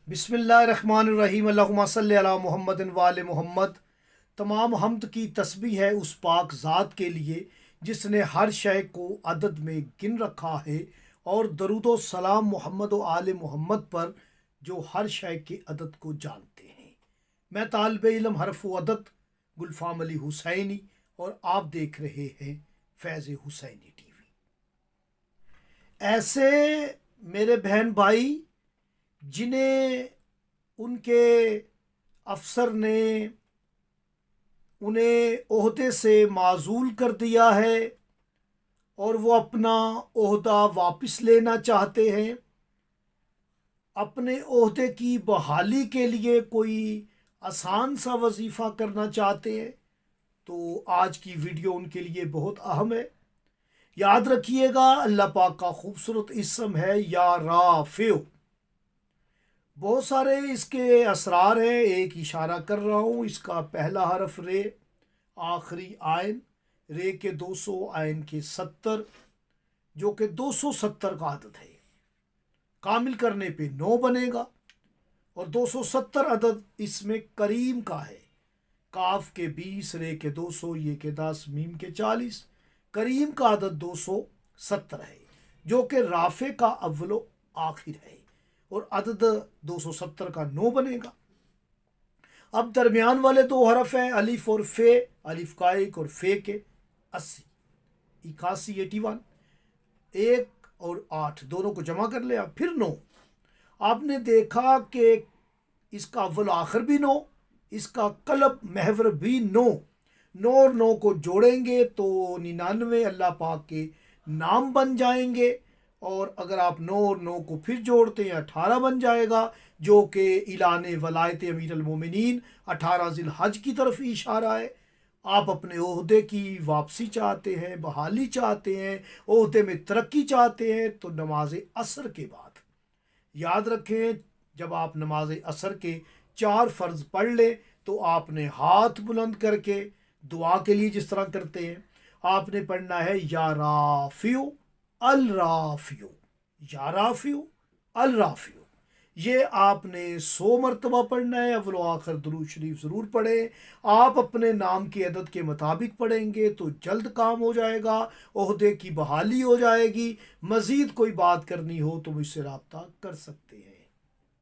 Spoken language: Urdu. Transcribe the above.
بسم اللہ الرحمن الرحیم، اللہم صلی علی محمد وآل محمد۔ تمام حمد کی تسبیح ہے اس پاک ذات کے لیے جس نے ہر شے کو عدد میں گن رکھا ہے، اور درود و سلام محمد و آل محمد پر جو ہر شے کے عدد کو جانتے ہیں۔ میں طالب علم حرف و عدد گلفام علی حسینی، اور آپ دیکھ رہے ہیں فیض حسینی ٹی وی۔ ایسے میرے بہن بھائی جنہیں ان کے افسر نے انہیں عہدے سے معزول کر دیا ہے اور وہ اپنا عہدہ واپس لینا چاہتے ہیں، اپنے عہدے کی بحالی کے لیے کوئی آسان سا وظیفہ کرنا چاہتے ہیں، تو آج کی ویڈیو ان کے لیے بہت اہم ہے۔ یاد رکھیے گا، اللہ پاک کا خوبصورت اسم ہے یا رافع۔ بہت سارے اس کے اسرار ہیں، ایک اشارہ کر رہا ہوں۔ اس کا پہلا حرف رے، آخری آئن، رے کے 200 آئن کے 70، جو کہ 270 کا عدد ہے۔ کامل کرنے پہ 9 بنے گا، اور 270 عدد اس میں کریم کا ہے۔ کاف کے 20، رے کے 200، یہ کے 10، میم کے 40، کریم کا عدد 270 ہے، جو کہ رافع کا اول و آخر ہے، اور عدد 270 کا 9 بنے گا۔ اب درمیان والے دو حرف ہیں الف اور فے، الف کا 1 اور فے کے 80، 81، 1 اور 8 دونوں کو جمع کر لیا، پھر 9۔ آپ نے دیکھا کہ اس کا اول آخر بھی 9، اس کا قلب محور بھی 9۔ 9 اور 9 کو جوڑیں گے تو 99 اللہ پاک کے نام بن جائیں گے، اور اگر آپ 9 اور 9 کو پھر جوڑتے ہیں 18 بن جائے گا، جو کہ اعلان ولایت امیر المومنین 18 ذی الحج کی طرف اشارہ ہے۔ آپ اپنے عہدے کی واپسی چاہتے ہیں، بحالی چاہتے ہیں، عہدے میں ترقی چاہتے ہیں، تو نماز عصر کے بعد یاد رکھیں، جب آپ نماز عصر کے 4 فرض پڑھ لیں تو آپ نے ہاتھ بلند کر کے دعا کے لیے جس طرح کرتے ہیں، آپ نے پڑھنا ہے یا رافع الرافع، یا رافع الرافع۔ یہ آپ نے 100 مرتبہ پڑھنا ہے۔ اول و آخر درود شریف ضرور پڑھیں۔ آپ اپنے نام کے عدد کے مطابق پڑھیں گے تو جلد کام ہو جائے گا، عہدے کی بحالی ہو جائے گی۔ مزید کوئی بات کرنی ہو تو مجھ سے رابطہ کر سکتے ہیں۔